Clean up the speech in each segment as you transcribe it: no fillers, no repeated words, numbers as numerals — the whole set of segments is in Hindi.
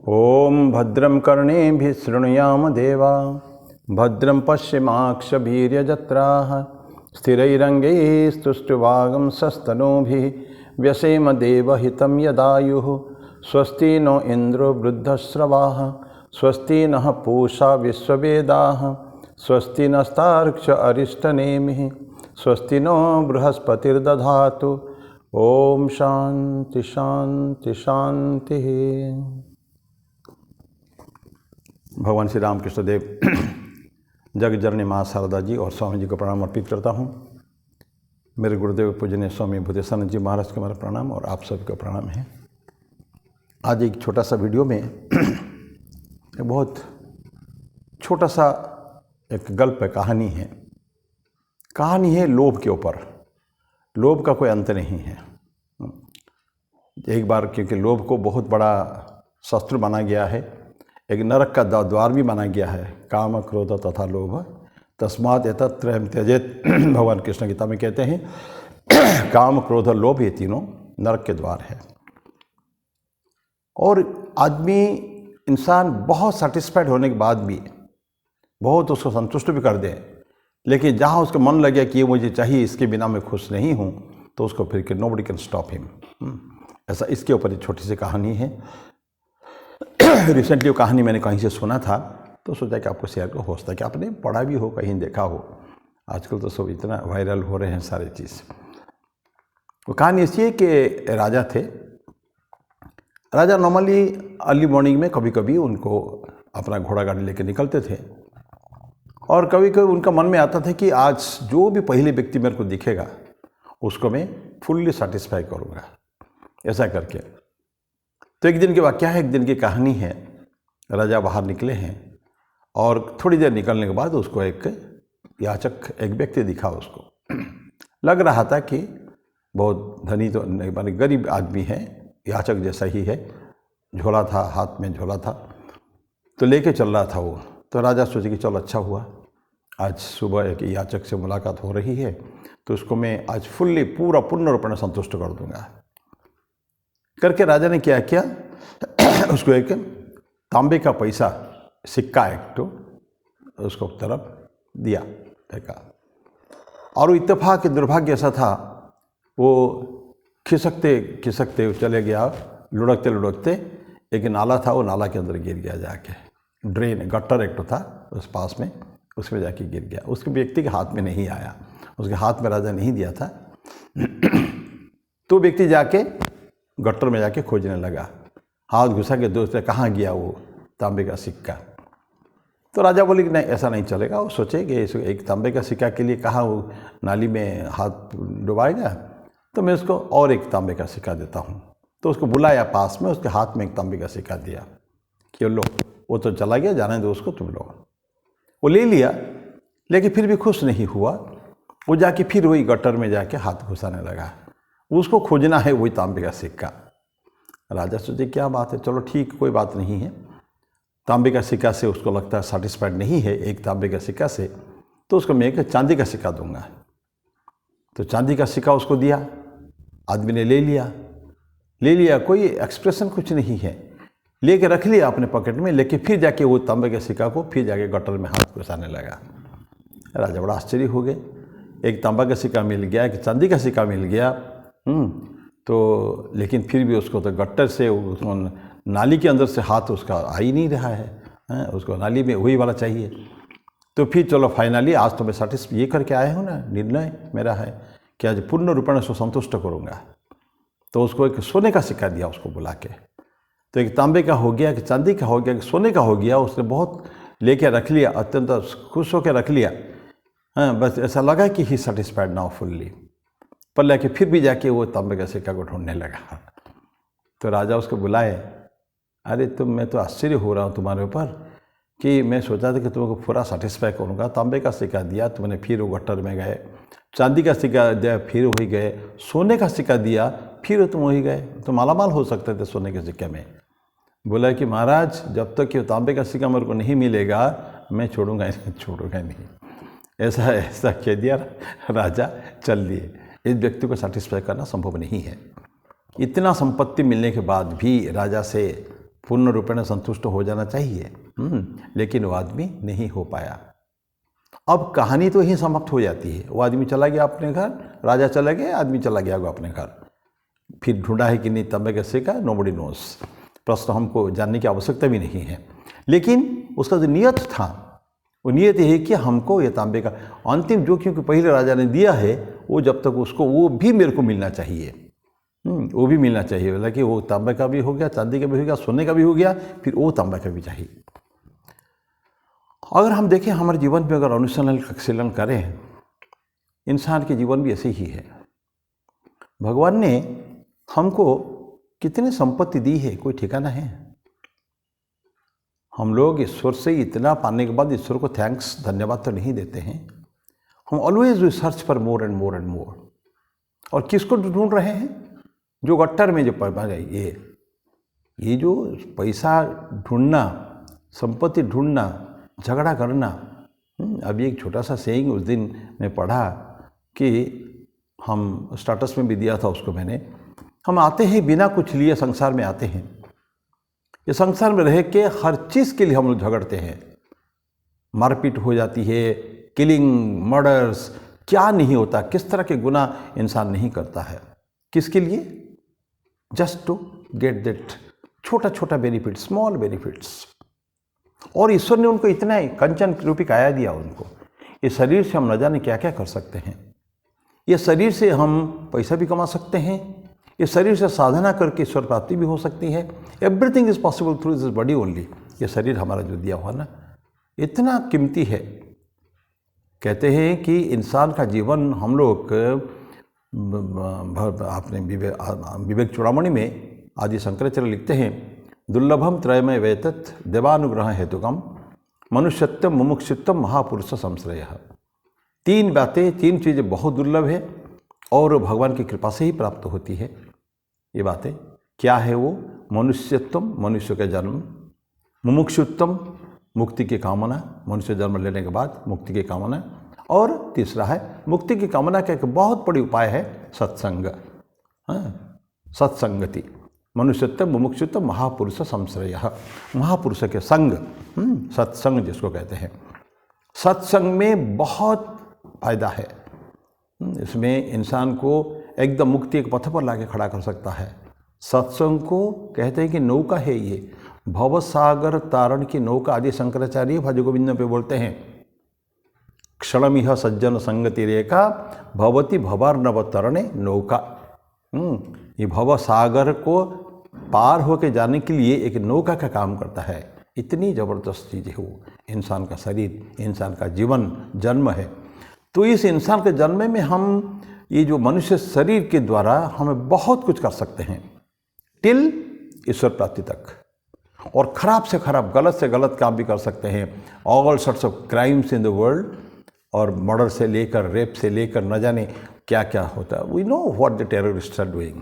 ओम भद्रं कर्णेभिः शृणुयाम देवा भद्रं पश्येमाक्षभिर्यजत्राः स्थिरैरङ्गैस्तुष्टुवागं सस्तनूभिः व्यसेम देवहितं यदायुः स्वस्ति नो इन्द्रो वृद्धश्रवाः स्वस्ति नः पूषा विश्ववेदाः स्वस्ति नस्तार्क्ष्य अरिष्टनेमिः स्वस्ति नो बृहस्पतिर्दधातु। ओम शांति शांति शांति। भगवान श्री रामकृष्ण देव जगजननी माँ शारदा जी और स्वामी जी को प्रणाम अर्पित करता हूँ। मेरे गुरुदेव पूजनीय स्वामी भूतेशानंद जी महाराज को मेरा प्रणाम और आप सभी को प्रणाम है। आज एक छोटा सा वीडियो में एक बहुत छोटा सा एक गल्प है, कहानी है लोभ के ऊपर। लोभ का कोई अंत नहीं है। एक बार क्योंकि लोभ को बहुत बड़ा शस्त्र माना गया है, एक नरक का द्वार भी माना गया है, काम क्रोध तथा लोभ तस्मात् एतत्त्रयं त्यजेत्। भगवान कृष्ण गीता में कहते हैं काम क्रोध और लोभ ये तीनों नरक के द्वार है। और आदमी इंसान बहुत सेटिस्फाइड होने के बाद भी बहुत उसको संतुष्ट भी कर दे, लेकिन जहाँ उसका मन लगे कि ये मुझे चाहिए, इसके बिना मैं खुश नहीं हूँ, तो उसको फिर नोबडी कैन स्टॉप हिम। ऐसा इसके ऊपर एक छोटी सी कहानी है। रिसेंटली वो कहानी मैंने कहीं से सुना था तो सोचा कि आपको शेयर को हो सकता है कि आपने पढ़ा भी हो, कहीं देखा हो। आजकल तो सब इतना वायरल हो रहे हैं सारे चीज़। वो कहानी ऐसी है कि राजा थे। राजा नॉर्मली अर्ली मॉर्निंग में कभी कभी उनको अपना घोड़ा गाड़ी लेकर निकलते थे, और कभी कभी उनका मन में आता था कि आज जो भी पहले व्यक्ति मेरे को दिखेगा उसको मैं फुल्ली सेटिस्फाई करूँगा, ऐसा करके। तो एक दिन की वाक़या है, एक दिन की कहानी है। राजा बाहर निकले हैं और थोड़ी देर निकलने के बाद उसको एक याचक, एक व्यक्ति दिखा। उसको लग रहा था कि बहुत धनी तो नहीं, माने गरीब आदमी है, याचक जैसा ही है। झोला था, हाथ में झोला था, तो लेके चल रहा था वो। तो राजा सोचे कि चलो अच्छा हुआ, आज सुबह एक याचक से मुलाकात हो रही है, तो उसको मैं आज फुल्ली पूर्ण रूप में संतुष्ट कर दूंगा करके राजा ने क्या किया, उसको एक तांबे का पैसा सिक्का एक तो उसको तरफ दिया, फेंका। और वो इत्तेफाक दुर्भाग्य ऐसा था, वो खिसकते खिसकते चले गया, लुढ़कते लुढ़कते एक नाला था, वो नाला के अंदर गिर गया जाके। ड्रेन गट्टर एक तो था उस पास में, उसमें जाके गिर गया। उसके व्यक्ति के हाथ में नहीं आया, उसके हाथ में राजा नहीं दिया था। तो व्यक्ति जाके गट्टर में जाके खोजने लगा, हाथ घुसा के दोस्त कहाँ गया वो तांबे का सिक्का। तो राजा बोले कि नहीं, ऐसा नहीं चलेगा। वो सोचे कि एक तांबे का सिक्का के लिए कहाँ वो नाली में हाथ डुबाएगा, तो मैं उसको और एक तांबे का सिक्का देता हूँ। तो उसको बुलाया पास में, उसके हाथ में एक तांबे का सिक्का दिया कि लो, वो तो चला गया, जाने दो उसको, तुम लो। वो ले लिया, लेकिन फिर भी खुश नहीं हुआ। वो जाके फिर वही गट्टर में जाके हाथ घुसाने लगा। उसको खोजना है वही तांबे का सिक्का। राजा सोचे क्या बात है, चलो ठीक, कोई बात नहीं है। तांबे का सिक्का से उसको लगता है सेटिस्फाइड नहीं है एक तांबे का सिक्का से, तो उसको मैं एक चांदी का सिक्का दूंगा। तो चांदी का सिक्का उसको दिया, आदमी ने ले लिया, कोई एक्सप्रेशन कुछ नहीं है, लेके रख लिया अपने पॉकेट में। लेके फिर जाके वो तांबे के सिक्का को फिर जाके गट्टर में हाथ घुसाने लगा। राजा बड़ा आश्चर्य हो गए, एक तांबा का सिक्का मिल गया, एक चांदी का सिक्का मिल गया। तो लेकिन फिर भी उसको तो गट्टर से नाली के अंदर से हाथ उसका आ ही नहीं रहा है, उसको नाली में वही वाला चाहिए। तो फिर चलो फाइनली आज तो मैं ये करके आया हूँ ना, निर्णय मेरा है कि आज पूर्ण रूप में उसको संतुष्ट करूँगा। तो उसको एक सोने का सिक्का दिया उसको बुला के। तो एक तांबे का हो गया, कि चांदी का हो गया, कि सोने का हो गया। उसने बहुत लेके रख लिया, अत्यंत खुश होकर रख लिया। बस ऐसा लगा कि ही सेटिस्फाइड नाउ फुल्ली। पर लेके फिर भी जाके वो तांबे का सिक्का को ढूंढने लगा। तो राजा उसको बुलाए, अरे मैं तो आश्चर्य हो रहा हूँ तुम्हारे ऊपर, कि मैं सोचा था कि तुमको पूरा सेटिस्फाई करूँगा। तांबे का सिक्का दिया तुमने, फिर वो गट्टर में गए। चांदी का सिक्का दिया, फिर वही गए। सोने का सिक्का दिया, फिर तुम वही गए। तो मालामाल हो सकते थे सोने के सिक्के में। बोला कि महाराज, जब तक कि तांबे का सिक्का मेरे को नहीं मिलेगा मैं छोड़ूंगा नहीं। ऐसा कह दिया राजा, चल दिए। इस व्यक्ति को सेटिस्फाई करना संभव नहीं है। इतना संपत्ति मिलने के बाद भी राजा से पूर्ण रूपेण संतुष्ट हो जाना चाहिए, लेकिन वो आदमी नहीं हो पाया। अब कहानी तो यहीं समाप्त हो जाती है। वो आदमी चला गया अपने घर, राजा चला गया, आदमी चला गया अपने घर। फिर ढूंढा है कि नहीं तांबे का सिक्का, नोबडी नोस। प्रश्न हमको जानने की आवश्यकता भी नहीं है। लेकिन उसका जो नियत था, वो नियत ये है कि हमको ये तांबे का अंतिम जो, क्योंकि पहले राजा ने दिया है, वो जब तक उसको वो भी मेरे को मिलना चाहिए, वो भी मिलना चाहिए। बोला कि वो तांबे का भी हो गया, चांदी का भी हो गया, सोने का भी हो गया, फिर वो तांबे का भी चाहिए। अगर हम देखें हमारे जीवन में, अगर अनुशीलन करें, इंसान के जीवन भी ऐसे ही है। भगवान ने हमको कितनी संपत्ति दी है, कोई ठिकाना है? हम लोग ईश्वर से इतना पाने के बाद ईश्वर को थैंक्स, धन्यवाद तो नहीं देते हैं। हम always we search for more and more and more. और किसको ढूंढ रहे हैं? जो गट्टर में जो ये जो पैसा ढूंढना, संपत्ति ढूंढना, झगड़ा करना। अभी एक छोटा सा सेइंग उस दिन मैं पढ़ा कि हम स्टाटस में भी दिया था उसको मैंने, हम आते हैं बिना कुछ लिए संसार में आते हैं। ये संसार में रह के हर चीज़ के लिए हम लोग झगड़ते हैं, मारपीट हो जाती है, किलिंग, मर्डर्स, क्या नहीं होता, किस तरह के गुनाह इंसान नहीं करता है। किसके लिए? जस्ट टू गेट दैट छोटा छोटा बेनिफिट, स्मॉल बेनिफिट्स। और ईश्वर ने उनको इतना कंचन रूपी काया दिया उनको। इस शरीर से हम न जाने क्या क्या कर सकते हैं। ये शरीर से हम पैसा भी कमा सकते हैं, इस शरीर से साधना करके ईश्वर प्राप्ति भी हो सकती है। Everything is possible through this body only. ये शरीर हमारा जो दिया हुआ ना, इतना कीमती है। कहते हैं कि इंसान का जीवन, हम लोग आपने विवेक चूड़ामणि में आदि शंकराचार्य लिखते हैं, दुर्लभम त्रयमय वेतत देवानुग्रह हेतुकम मनुष्यत्वम मुमुक्षुत्वम महापुरुष संश्रय। तीन बातें, तीन चीज़ें बहुत दुर्लभ है और भगवान की कृपा से ही प्राप्त होती है। ये बातें क्या है? वो मनुष्यत्वम, मनुष्य का जन्म, मुमुक्षुत्वम, मुक्ति की कामना, मनुष्य जन्म लेने के बाद मुक्ति की कामना, और तीसरा है मुक्ति की कामना का एक बहुत बड़ी उपाय है सत्संग, सत्संगति। मनुष्यत्व, मुमुक्षुत्व, महापुरुष संश्रय, महापुरुष के संग, सत्संग जिसको कहते हैं। सत्संग में बहुत फायदा है। इसमें इंसान को एकदम मुक्ति के पथ पर लाके खड़ा कर सकता है। सत्संग को कहते हैं कि नौका है, ये भवसागर तारण की नौका। आदि शंकराचार्य भज गोविंद पे बोलते हैं, क्षणमिह सज्जन संगति रेखा भवती भवार्णव तरणे नौका। ये भवसागर को पार होके जाने के लिए एक नौका का काम करता है। इतनी ज़बरदस्त चीज़ है वो। इंसान का शरीर, इंसान का जीवन, जन्म है। तो इस इंसान के जन्म में हम ये जो मनुष्य शरीर के द्वारा हमें बहुत कुछ कर सकते हैं, टिल ईश्वर प्राप्ति तक। और ख़राब से ख़राब, गलत से गलत काम भी कर सकते हैं। All sorts of crimes in the world, और मर्डर से लेकर, रेप से लेकर, न जाने क्या क्या होता है। We know what the terrorist are doing.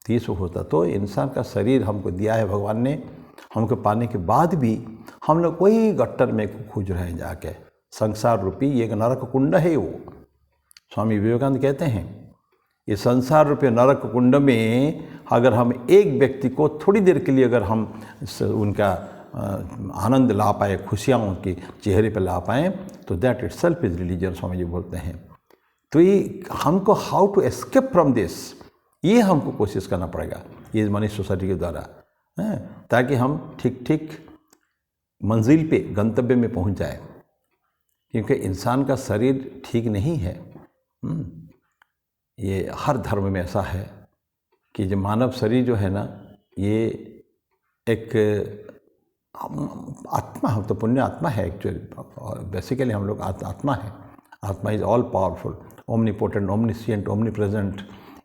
ये सब होता। तो इंसान का शरीर हमको दिया है भगवान ने, हमको पाने के बाद भी हम लोग वही गट्टर में खोज रहे हैं जाके। संसार रूपी ये एक नरक कुंड है। वो स्वामी विवेकानंद कहते हैं, ये संसार रूपी नरक कुंड में अगर हम एक व्यक्ति को थोड़ी देर के लिए अगर हम उनका आनंद ला पाए, खुशियाँ उनके चेहरे पर ला पाएँ, तो that it self is religion, Swami ji बोलते हैं। तो ये हमको how to escape from this, ये हमको कोशिश करना पड़ेगा ये मनी सोसाइटी के द्वारा, ताकि हम ठीक ठीक मंजिल पे, गंतव्य में पहुंच जाए। क्योंकि इंसान का शरीर ठीक नहीं है। ये हर धर्म में ऐसा है कि जो मानव शरीर जो है ना, ये एक आत्मा, हम तो पुण्य आत्मा है एक्चुअली। बेसिकली हम लोग आत्मा है। आत्मा is all powerful, omnipotent, omniscient, omnipresent,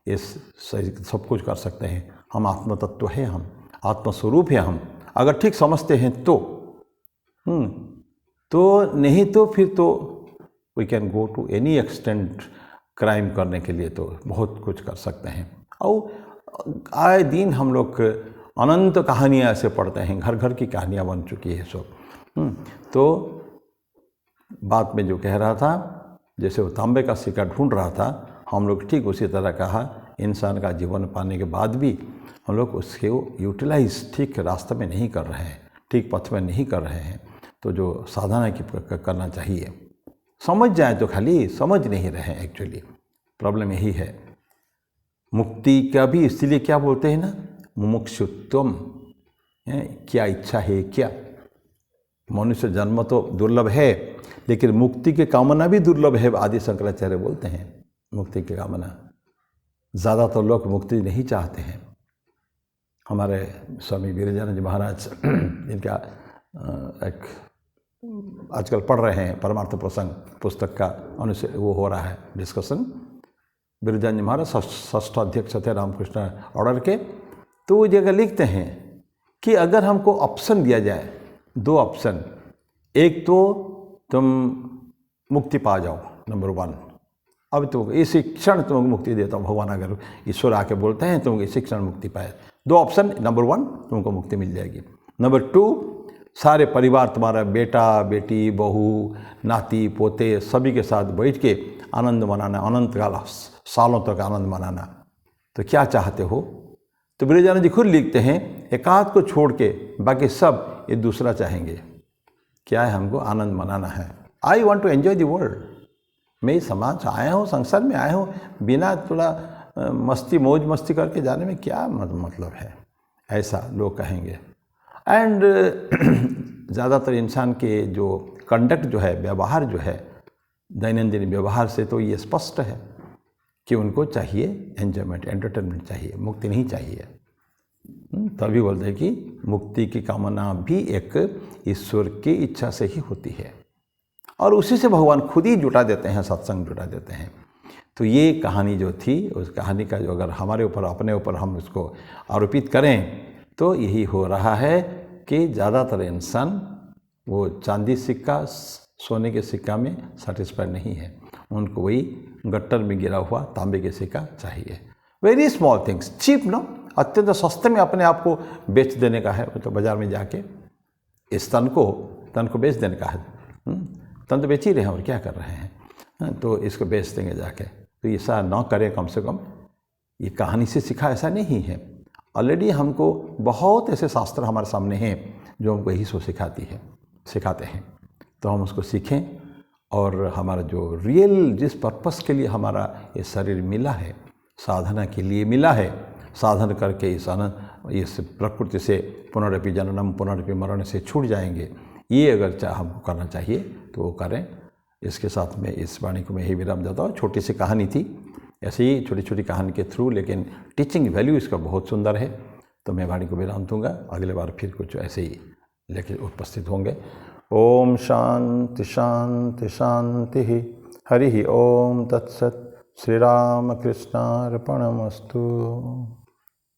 ये सब कुछ कर सकते हैं। हम आत्म तत्व है, हम आत्मस्वरूप है। हम अगर ठीक समझते हैं तो नहीं तो फिर तो we can go to any extent crime करने के लिए, तो बहुत कुछ कर सकते हैं। और आए दिन हम लोग अनंत कहानियाँ ऐसे पढ़ते हैं, घर घर की कहानियाँ बन चुकी है सब। तो बात में जो कह रहा था, जैसे वो तांबे का सिक्का ढूंढ रहा था, हम लोग ठीक उसी तरह कहा इंसान का जीवन पाने के बाद भी हम लोग उसके यूटिलाइज ठीक रास्ते में नहीं कर रहे हैं, ठीक पथ में नहीं कर रहे हैं। तो जो साधना की करना चाहिए, समझ जाए तो खाली समझ नहीं रहे हैं। एक्चुअली प्रॉब्लम यही है। मुक्ति का भी इसलिए क्या बोलते हैं ना, मुमुक्षुत्वम, क्या इच्छा है क्या। मनुष्य जन्म तो दुर्लभ है, लेकिन मुक्ति की कामना भी दुर्लभ है। आदि शंकराचार्य बोलते हैं मुक्ति की कामना, ज़्यादातर लोग मुक्ति नहीं चाहते हैं। हमारे स्वामी वीरानंद जी महाराज इनका एक आजकल पढ़ रहे हैं परमार्थ प्रसंग पुस्तक का अनुसार वो हो रहा है डिस्कशन। वीरानंद जी महाराज षष्ठ अध्यक्ष थे रामकृष्ण ऑर्डर के। तो वो जगह लिखते हैं कि अगर हमको ऑप्शन दिया जाए, 2 ऑप्शन, एक तो तुम मुक्ति पा जाओ, नंबर 1, अब तुम इसी क्षण तुमको मुक्ति देता हूँ, भगवान अगर ईश्वर आके बोलते हैं तुमको इसी क्षण मुक्ति पाए। 2 ऑप्शन, नंबर 1 तुमको मुक्ति मिल जाएगी, नंबर 2 सारे परिवार तुम्हारा बेटा बेटी बहू नाती पोते सभी के साथ बैठ के आनंद मनाना, अनंत काल सालों तक आनंद मनाना। तो क्या चाहते हो? तो वीरानंद जी खुद लिखते हैं, एकाध को छोड़ के बाकी सब ये दूसरा चाहेंगे। क्या है? हमको आनंद मनाना है। I want to enjoy the world. मैं इस समाज आया हूँ, संसार में आया हूँ, बिना थोड़ा मस्ती मौज मस्ती करके जाने में क्या मतलब है, ऐसा लोग कहेंगे। एंड ज़्यादातर इंसान के जो कंडक्ट जो है, व्यवहार जो है, दैनंदिन व्यवहार से तो ये स्पष्ट है कि उनको चाहिए एंजॉयमेंट, एंटरटेनमेंट चाहिए, मुक्ति नहीं चाहिए। तभी बोलते हैं कि मुक्ति की कामना भी एक ईश्वर की इच्छा से ही होती है, और उसी से भगवान खुद ही जुटा देते हैं, सत्संग जुटा देते हैं। तो ये कहानी जो थी, उस कहानी का जो अगर हमारे ऊपर, अपने ऊपर हम इसको आरोपित करें तो यही हो रहा है कि ज़्यादातर इंसान वो चांदी सिक्का सोने के सिक्का में सेटिस्फाइड नहीं है, उनको वही गट्टर में गिरा हुआ तांबे के सिक्का चाहिए। Very small things, cheap no, अत्यंत सस्ते में अपने आप को बेच देने का है। तो बाज़ार में जाके इस तन को बेच देने का है। तन तो बेच ही रहे हैं और क्या कर रहे हैं, तो इसको बेच देंगे जाके। तो ऐसा ना करें, कम से कम ये कहानी से सीखा ऐसा नहीं है। ऑलरेडी हमको बहुत ऐसे शास्त्र हमारे सामने हैं जो हमको यही सो सिखाते हैं। तो हम उसको सीखें, और हमारा जो रियल जिस पर्पस के लिए हमारा ये शरीर मिला है, साधना के लिए मिला है, साधन करके इस प्रकृति से पुनरपि जननम पुनरपि मरण से छूट जाएंगे। ये अगर हमको करना चाहिए तो वो करें। इसके साथ में इस वाणी को मैं ही विराम देता हूँ। छोटी सी कहानी थी, ऐसे ही छोटी छोटी कहानी के थ्रू, लेकिन टीचिंग वैल्यू इसका बहुत सुंदर है। तो मैं वाणी को विराम दूंगा, अगले बार फिर कुछ ऐसे ही लेके उपस्थित होंगे। ओम शांति शांति शांति। हरि ओम तत्सत। श्री राम कृष्णार्पणमस्तु।